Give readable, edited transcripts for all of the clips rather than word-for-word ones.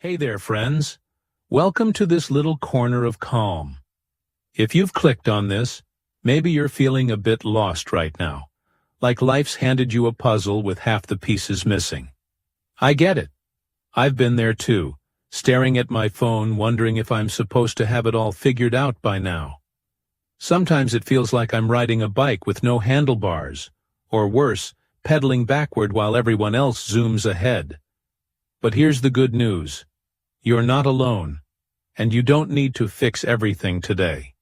Hey there, friends. Welcome to this little corner of calm. If you've clicked on this, maybe you're feeling a bit lost right now, like life's handed you a puzzle with half the pieces missing. I get it. I've been there too, staring at my phone wondering if I'm supposed to have it all figured out by now. Sometimes it feels like I'm riding a bike with no handlebars, or worse, pedaling backward while everyone else zooms ahead. But here's the good news. You're not alone, and you don't need to fix everything today.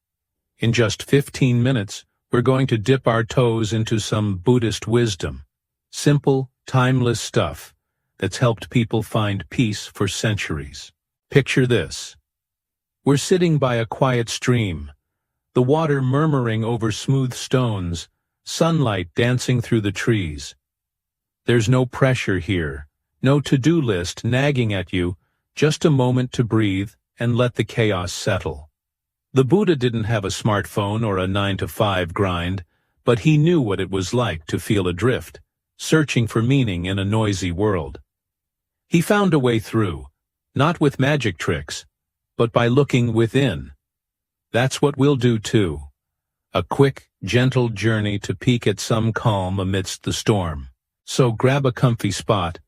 In just 15 minutes, we're going to dip our toes into some Buddhist wisdom. Simple, timeless stuff that's helped people find peace for centuries. Picture this. We're sitting by a quiet stream, the water murmuring over smooth stones, sunlight dancing through the trees. There's no pressure here, no to-do list nagging at you, just a moment to breathe and let the chaos settle. The Buddha didn't have a smartphone or a 9-to-5 grind, but he knew what it was like to feel adrift, searching for meaning in a noisy world. He found a way through, not with magic tricks, but by looking within. That's what we'll do too. A quick, gentle journey to peek at some calm amidst the storm. So grab a comfy spot,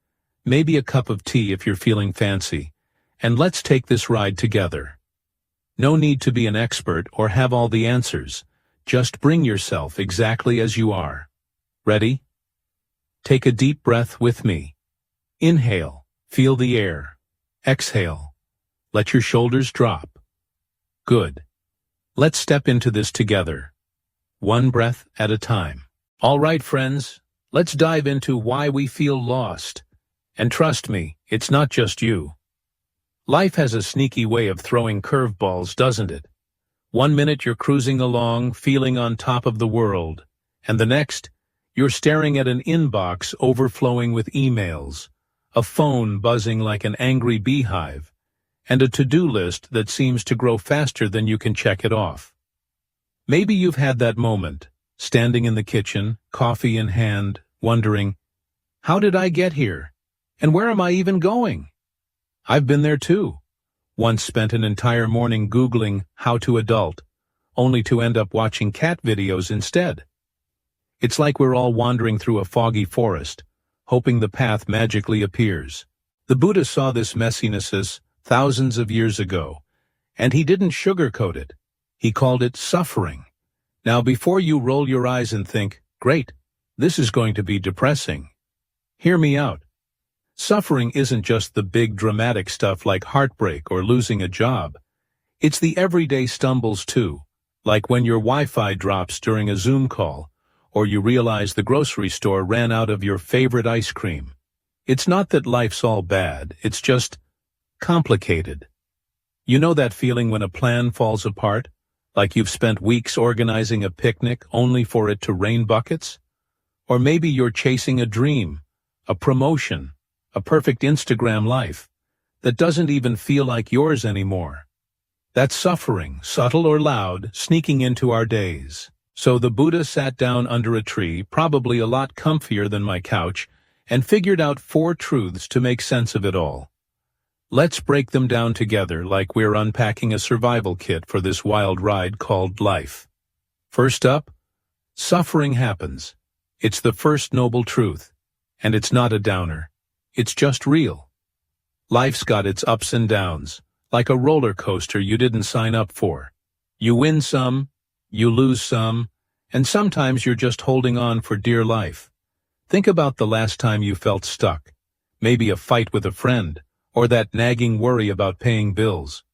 maybe a cup of tea if you're feeling fancy, and let's take this ride together. No need to be an expert or have all the answers. Just bring yourself exactly as you are. Ready? Take a deep breath with me. Inhale, feel the air. Exhale, let your shoulders drop. Good. Let's step into this together. One breath at a time. All right, friends, let's dive into why we feel lost. And trust me, it's not just you. Life has a sneaky way of throwing curveballs, doesn't it? One minute you're cruising along, feeling on top of the world, and the next, you're staring at an inbox overflowing with emails, a phone buzzing like an angry beehive, and a to-do list that seems to grow faster than you can check it off. Maybe you've had that moment, standing in the kitchen, coffee in hand, wondering, how did I get here? And where am I even going? I've been there too. Once spent an entire morning Googling how to adult, only to end up watching cat videos instead. It's like we're all wandering through a foggy forest, hoping the path magically appears. The Buddha saw this messiness thousands of years ago, and he didn't sugarcoat it. He called it suffering. Now before you roll your eyes and think, great, this is going to be depressing, hear me out. Suffering isn't just the big dramatic stuff like heartbreak or losing a job. It's the everyday stumbles too, like when your Wi-Fi drops during a Zoom call, or you realize the grocery store ran out of your favorite ice cream. It's not that life's all bad, it's just complicated. You know that feeling when a plan falls apart, like you've spent weeks organizing a picnic only for it to rain buckets? Or maybe you're chasing a dream, a promotion, a perfect Instagram life that doesn't even feel like yours anymore. That's suffering, subtle or loud, sneaking into our days. So the Buddha sat down under a tree, probably a lot comfier than my couch, and figured out 4 truths to make sense of it all. Let's break them down together like we're unpacking a survival kit for this wild ride called life. First up, suffering happens. It's the first noble truth, and it's not a downer. It's just real. Life's got its ups and downs, like a roller coaster you didn't sign up for. You win some, you lose some, and sometimes you're just holding on for dear life. Think about the last time you felt stuck. Maybe a fight with a friend, or that nagging worry about paying bills.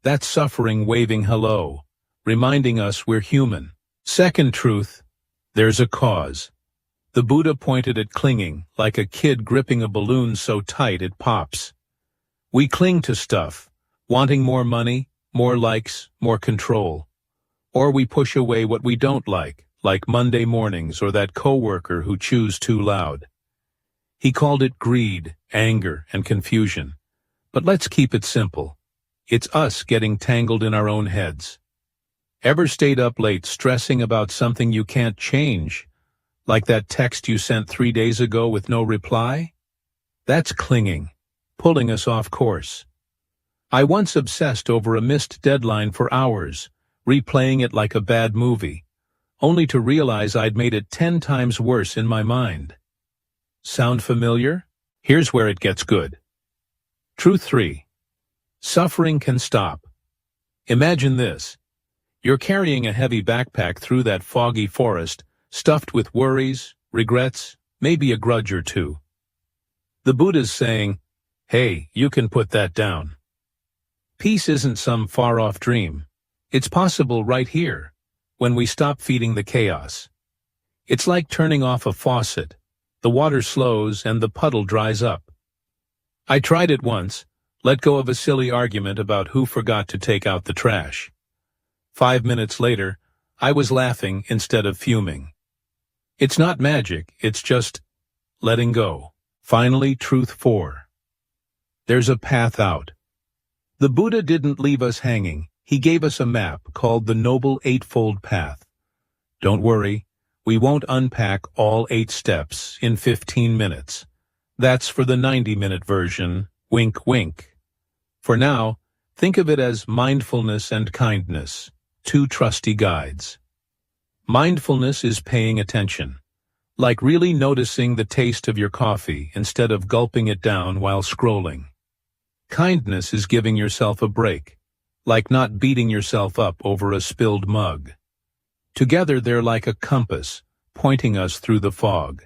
That's suffering waving hello, reminding us we're human. Second truth, there's a cause. The Buddha pointed at clinging, like a kid gripping a balloon so tight it pops. We cling to stuff, wanting more money, more likes, more control. Or we push away what we don't like Monday mornings or that coworker who chews too loud. He called it greed, anger, and confusion. But let's keep it simple. It's us getting tangled in our own heads. Ever stayed up late stressing about something you can't change? Like that text you sent 3 days ago with no reply? That's clinging, pulling us off course. I once obsessed over a missed deadline for hours, replaying it like a bad movie, only to realize I'd made it 10 times worse in my mind. Sound familiar? Here's where it gets good. Truth 3. Suffering can stop. Imagine this. You're carrying a heavy backpack through that foggy forest, stuffed with worries, regrets, maybe a grudge or two. The Buddha's saying, "Hey, you can put that down." Peace isn't some far-off dream. It's possible right here, when we stop feeding the chaos. It's like turning off a faucet. The water slows and the puddle dries up. I tried it once, let go of a silly argument about who forgot to take out the trash. 5 minutes later, I was laughing instead of fuming. It's not magic, it's just letting go. Finally, truth 4. There's a path out. The Buddha didn't leave us hanging. He gave us a map called the Noble Eightfold Path. Don't worry, we won't unpack all 8 steps in 15 minutes. That's for the 90-minute version, wink wink. For now, think of it as mindfulness and kindness, 2 trusty guides. Mindfulness is paying attention, like really noticing the taste of your coffee instead of gulping it down while scrolling. Kindness is giving yourself a break, like not beating yourself up over a spilled mug. Together they're like a compass, pointing us through the fog.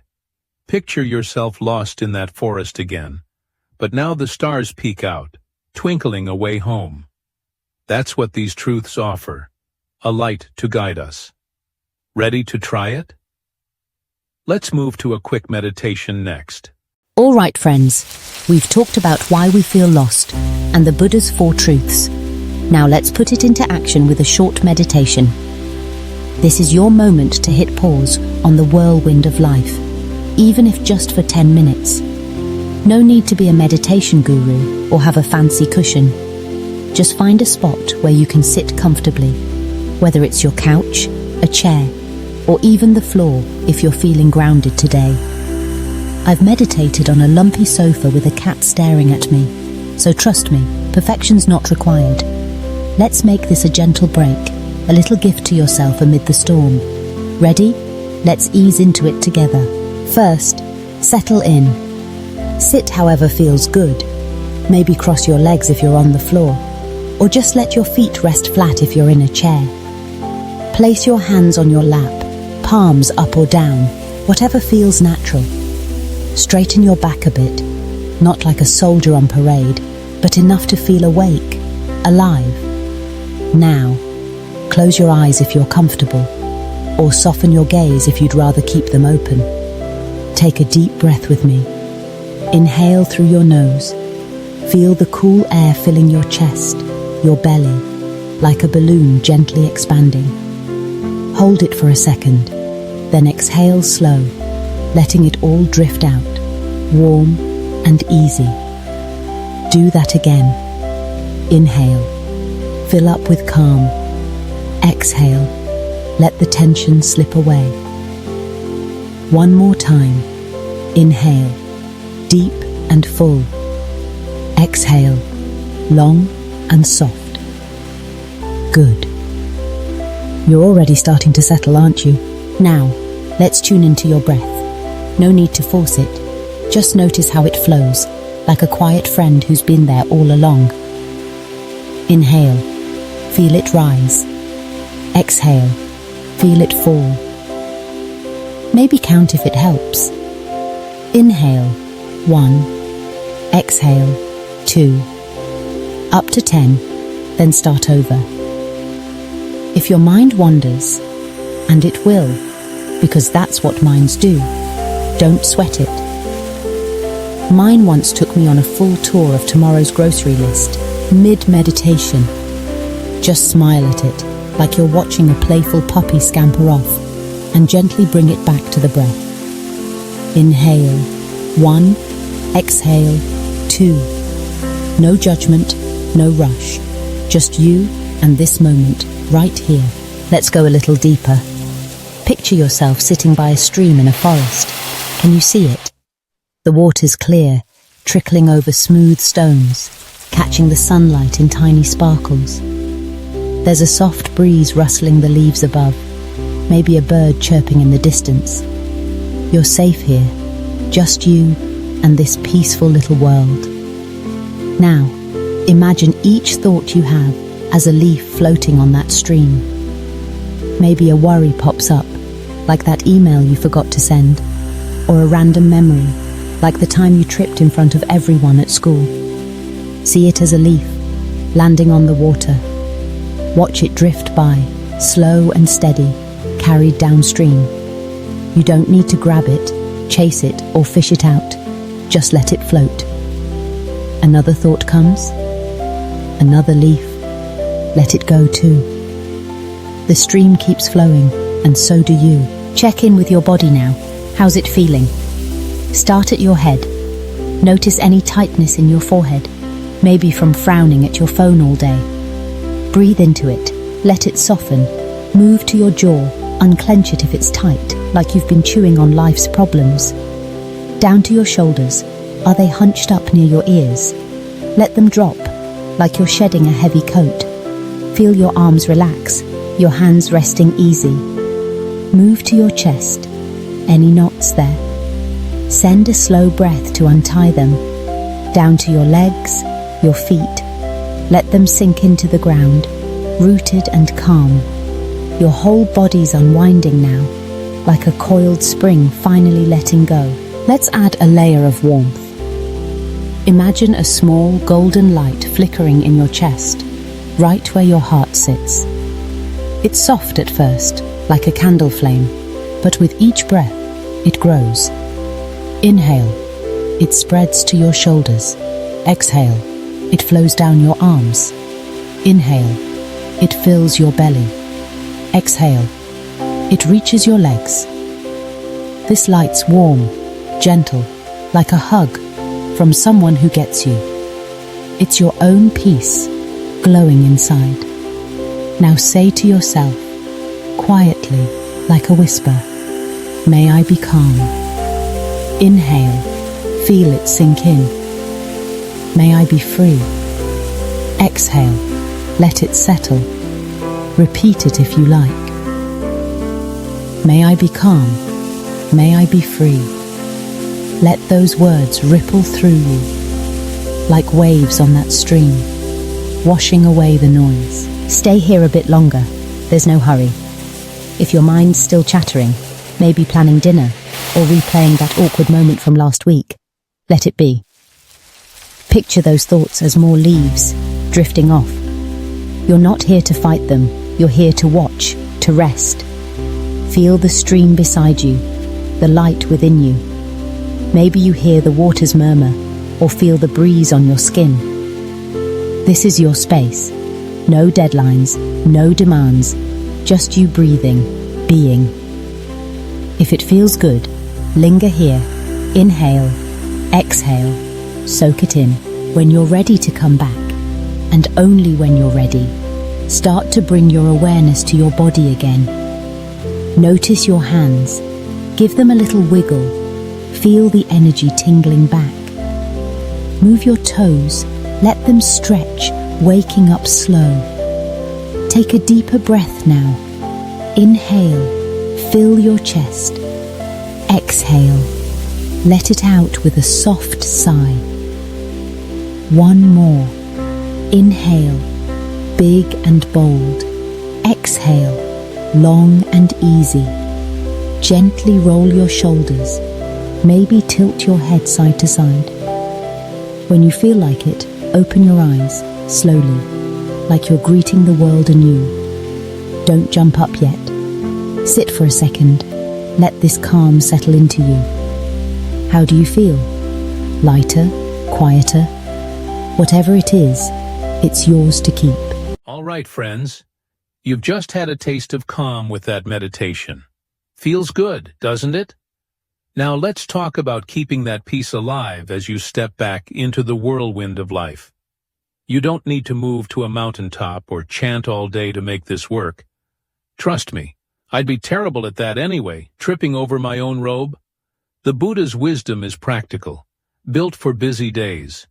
Picture yourself lost in that forest again, but now the stars peek out, twinkling a way home. That's what these truths offer, a light to guide us. Ready to try it? Let's move to a quick meditation next. All right, friends, we've talked about why we feel lost and the Buddha's 4 truths. Now let's put it into action with a short meditation. This is your moment to hit pause on the whirlwind of life, even if just for 10 minutes. No need to be a meditation guru or have a fancy cushion. Just find a spot where you can sit comfortably, whether it's your couch, a chair, or even the floor if you're feeling grounded today. I've meditated on a lumpy sofa with a cat staring at me, so trust me, perfection's not required. Let's make this a gentle break, a little gift to yourself amid the storm. Ready? Let's ease into it together. First, settle in. Sit however feels good. Maybe cross your legs if you're on the floor, or just let your feet rest flat if you're in a chair. Place your hands on your lap, palms up or down, whatever feels natural. Straighten your back a bit, not like a soldier on parade, but enough to feel awake, alive. Now, close your eyes if you're comfortable, or soften your gaze if you'd rather keep them open. Take a deep breath with me. Inhale through your nose. Feel the cool air filling your chest, your belly, like a balloon gently expanding. Hold it for a second, then exhale slow, letting it all drift out, warm and easy. Do that again. Inhale, fill up with calm. Exhale, let the tension slip away. One more time. Inhale, deep and full. Exhale, long and soft. Good. You're already starting to settle, aren't you? Now, let's tune into your breath. No need to force it. Just notice how it flows, like a quiet friend who's been there all along. Inhale, feel it rise. Exhale, feel it fall. Maybe count if it helps. Inhale, 1. Exhale, 2. Up to 10, then start over. If your mind wanders, and it will, because that's what minds do, don't sweat it. Mine once took me on a full tour of tomorrow's grocery list, mid-meditation. Just smile at it, like you're watching a playful puppy scamper off, and gently bring it back to the breath. Inhale, 1. Exhale, 2. No judgment, no rush. Just you and this moment, right here. Let's go a little deeper. Picture yourself sitting by a stream in a forest. Can you see it? The water's clear, trickling over smooth stones. catching the sunlight in tiny sparkles. There's a soft breeze rustling the leaves above, maybe a bird chirping in the distance. You're safe here, just you and this peaceful little world. Now, imagine each thought you have as a leaf floating on that stream. Maybe a worry pops up, like that email you forgot to send, or a random memory, like the time you tripped in front of everyone at school. See it as a leaf, landing on the water. Watch it drift by, slow and steady, carried downstream. You don't need to grab it, chase it, or fish it out. Just let it float. Another thought comes, another leaf. Let it go too. The stream keeps flowing, and so do you. Check in with your body now. How's it feeling? Start at your head. Notice any tightness in your forehead, maybe from frowning at your phone all day. Breathe into it. Let it soften. Move to your jaw. Unclench it if it's tight, like you've been chewing on life's problems. Down to your shoulders. Are they hunched up near your ears? Let them drop, like you're shedding a heavy coat. Feel your arms relax, your hands resting easy. Move to your chest. Any knots there? Send a slow breath to untie them. Down to your legs, your feet. Let them sink into the ground, rooted and calm. Your whole body's unwinding now, like a coiled spring finally letting go. Let's add a layer of warmth. Imagine a small golden light flickering in your chest, right where your heart sits. It's soft at first, like a candle flame, but with each breath, it grows. Inhale, it spreads to your shoulders. Exhale, it flows down your arms. Inhale, it fills your belly. Exhale, it reaches your legs. This light's warm, gentle, like a hug from someone who gets you. It's your own peace, glowing inside. Now say to yourself, quietly, like a whisper, may I be calm. Inhale, feel it sink in. May I be free. Exhale, let it settle. Repeat it if you like. May I be calm. May I be free. Let those words ripple through you, like waves on that stream, washing away the noise. Stay here a bit longer. There's no hurry. If your mind's still chattering, maybe planning dinner, or replaying that awkward moment from last week, let it be. Picture those thoughts as more leaves, drifting off. You're not here to fight them. You're here to watch, to rest. Feel the stream beside you, the light within you. Maybe you hear the water's murmur, or feel the breeze on your skin. This is your space. No deadlines, no demands, just you breathing, being. If it feels good, linger here. Inhale, exhale, soak it in. When you're ready to come back, and only when you're ready, start to bring your awareness to your body again. Notice your hands. Give them a little wiggle. Feel the energy tingling back. Move your toes. Let them stretch, waking up slow. Take a deeper breath now. Inhale. Fill your chest. Exhale. Let it out with a soft sigh. One more. Inhale. Big and bold. Exhale. Long and easy. Gently roll your shoulders. Maybe tilt your head side to side. When you feel like it, open your eyes, slowly, like you're greeting the world anew. Don't jump up yet. Sit for a second. Let this calm settle into you. How do you feel? Lighter? Quieter? Whatever it is, it's yours to keep. All right, friends. You've just had a taste of calm with that meditation. Feels good, doesn't it? Now let's talk about keeping that peace alive as you step back into the whirlwind of life. You don't need to move to a mountaintop or chant all day to make this work. Trust me, I'd be terrible at that anyway, tripping over my own robe. The Buddha's wisdom is practical, built for busy days,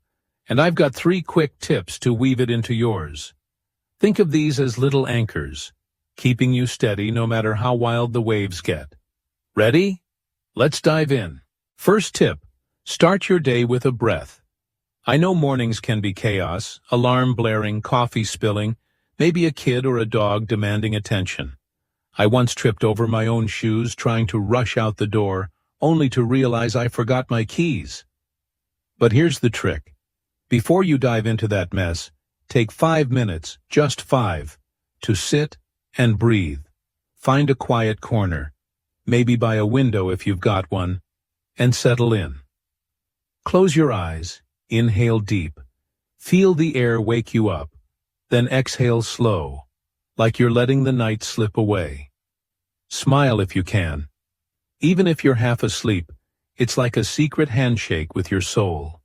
And I've got 3 quick tips to weave it into yours. Think of these as little anchors, keeping you steady no matter how wild the waves get. Ready? Let's dive in. First tip, start your day with a breath. I know mornings can be chaos, alarm blaring, coffee spilling, maybe a kid or a dog demanding attention. I once tripped over my own shoes trying to rush out the door, only to realize I forgot my keys. But here's the trick. Before you dive into that mess, take 5 minutes, just 5, to sit and breathe. Find a quiet corner, maybe by a window if you've got one, and settle in. Close your eyes, inhale deep, feel the air wake you up, then exhale slow, like you're letting the night slip away. Smile if you can. Even if you're half asleep, it's like a secret handshake with your soul.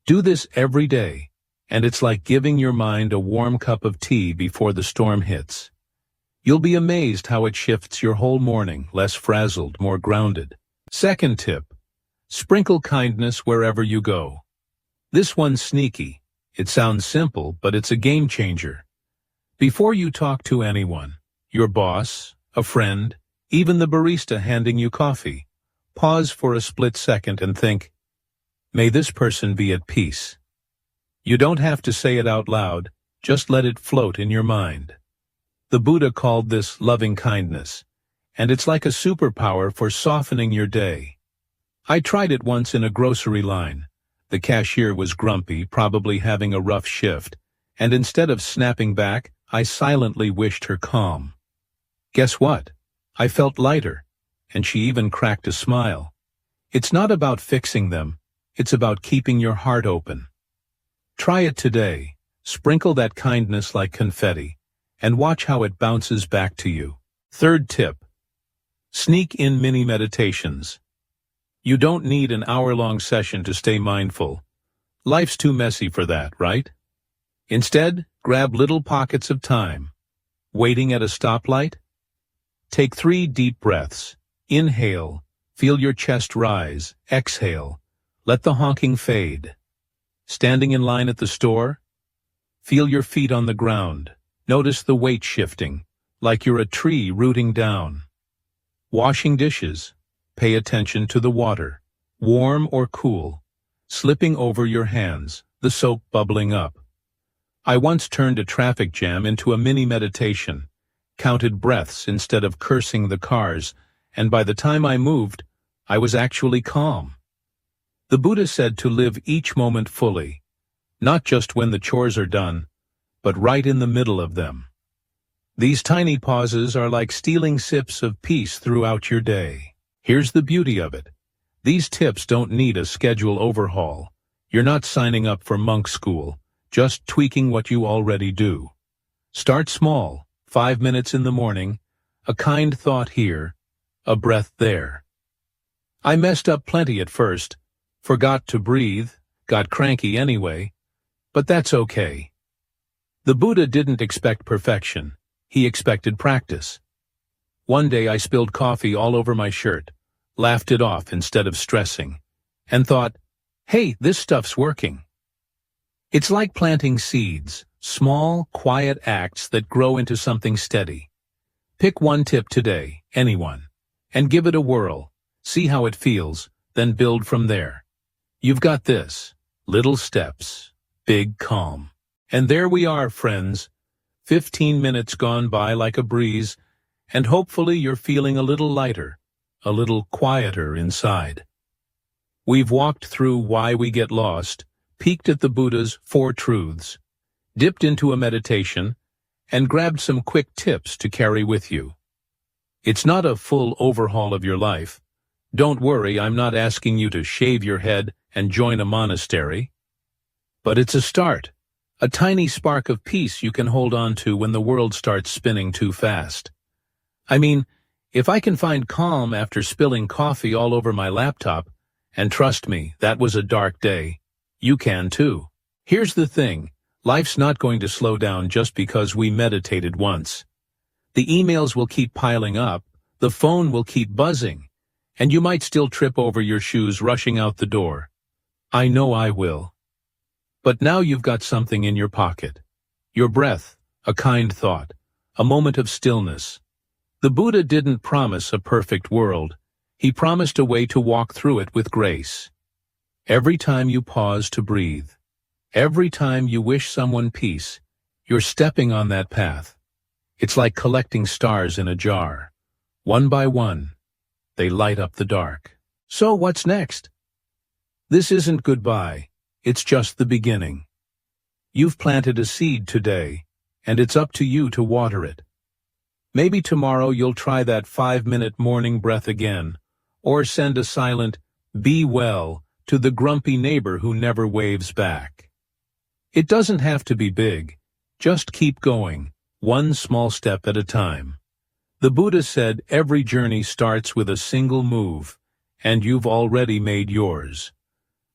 Do this every day, and it's like giving your mind a warm cup of tea before the storm hits. You'll be amazed how it shifts your whole morning, less frazzled, more grounded. Second tip, sprinkle kindness wherever you go. This one's sneaky. It sounds simple, but it's a game changer. Before you talk to anyone, your boss, a friend, even the barista handing you coffee, pause for a split second and think, may this person be at peace. You don't have to say it out loud, just let it float in your mind. The Buddha called this loving kindness, and it's like a superpower for softening your day. I tried it once in a grocery line. The cashier was grumpy, probably having a rough shift, and instead of snapping back, I silently wished her calm. Guess what? I felt lighter, and she even cracked a smile. It's not about fixing them, it's about keeping your heart open. Try it today. Sprinkle that kindness like confetti, and watch how it bounces back to you. Third tip, sneak in mini meditations. You don't need an hour-long session to stay mindful. Life's too messy for that, right? Instead, grab little pockets of time. Waiting at a stoplight? Take 3 deep breaths. Inhale, feel your chest rise. Exhale, let the honking fade. Standing in line at the store? Feel your feet on the ground. Notice the weight shifting, like you're a tree rooting down. Washing dishes? Pay attention to the water, warm or cool, slipping over your hands, the soap bubbling up. I once turned a traffic jam into a mini meditation, counted breaths instead of cursing the cars, and by the time I moved, I was actually calm. The Buddha said to live each moment fully, not just when the chores are done, but right in the middle of them. These tiny pauses are like stealing sips of peace throughout your day. Here's the beauty of it. These tips don't need a schedule overhaul. You're not signing up for monk school, just tweaking what you already do. Start small, 5 minutes in the morning, a kind thought here, a breath there. I messed up plenty at first, forgot to breathe, got cranky anyway, but that's okay. The Buddha didn't expect perfection, he expected practice. One day I spilled coffee all over my shirt, laughed it off instead of stressing, and thought, hey, this stuff's working. It's like planting seeds, small, quiet acts that grow into something steady. Pick one tip today, anyone, and give it a whirl. See how it feels, then build from there. You've got this. Little steps, big calm. And there we are, friends. 15 minutes gone by like a breeze, and hopefully you're feeling a little lighter, a little quieter inside. We've walked through why we get lost, peeked at the Buddha's 4 truths, dipped into a meditation, and grabbed some quick tips to carry with you. It's not a full overhaul of your life. Don't worry, I'm not asking you to shave your head and join a monastery. But it's a start, a tiny spark of peace you can hold on to when the world starts spinning too fast. I mean, if I can find calm after spilling coffee all over my laptop, and trust me, that was a dark day, you can too. Here's the thing, life's not going to slow down just because we meditated once. The emails will keep piling up, the phone will keep buzzing, and you might still trip over your shoes rushing out the door. I know I will. But now you've got something in your pocket. Your breath, a kind thought, a moment of stillness. The Buddha didn't promise a perfect world. He promised a way to walk through it with grace. Every time you pause to breathe, every time you wish someone peace, you're stepping on that path. It's like collecting stars in a jar. One by one, they light up the dark. So what's next? This isn't goodbye. It's just the beginning. You've planted a seed today, and it's up to you to water it. Maybe tomorrow you'll try that 5-minute morning breath again, or send a silent, "Be well," to the grumpy neighbor who never waves back. It doesn't have to be big. Just keep going, one small step at a time. The Buddha said every journey starts with a single move, and you've already made yours.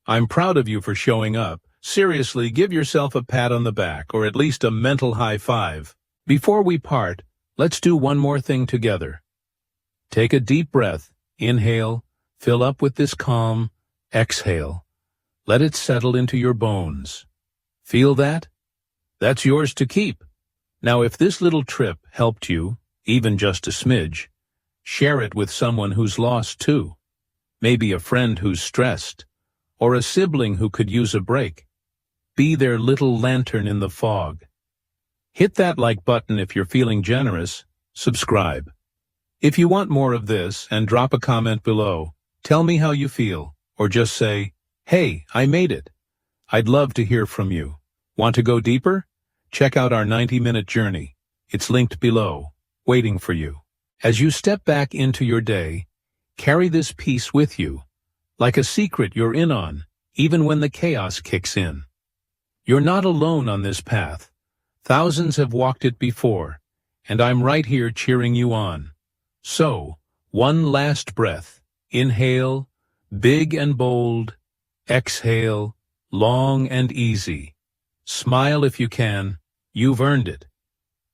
I'm proud of you for showing up. Seriously, give yourself a pat on the back, or at least a mental high five. Before we part, let's do one more thing together. Take a deep breath, inhale, fill up with this calm, exhale. Let it settle into your bones. Feel that? That's yours to keep. Now if this little trip helped you, even just a smidge, share it with someone who's lost too. Maybe a friend who's stressed, or a sibling who could use a break. Be their little lantern in the fog. Hit that like button if you're feeling generous. Subscribe. If you want more of this, and drop a comment below, tell me how you feel, or just say, "Hey, I made it." I'd love to hear from you. Want to go deeper? Check out our 90-minute journey. It's linked below, waiting for you. As you step back into your day, carry this peace with you, like a secret you're in on, even when the chaos kicks in. You're not alone on this path. Thousands have walked it before, and I'm right here cheering you on. So, one last breath. Inhale, big and bold. Exhale, long and easy. Smile if you can. You've earned it.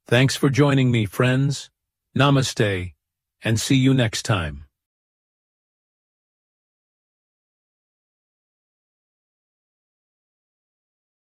Thanks for joining me, friends. Namaste, and see you next time.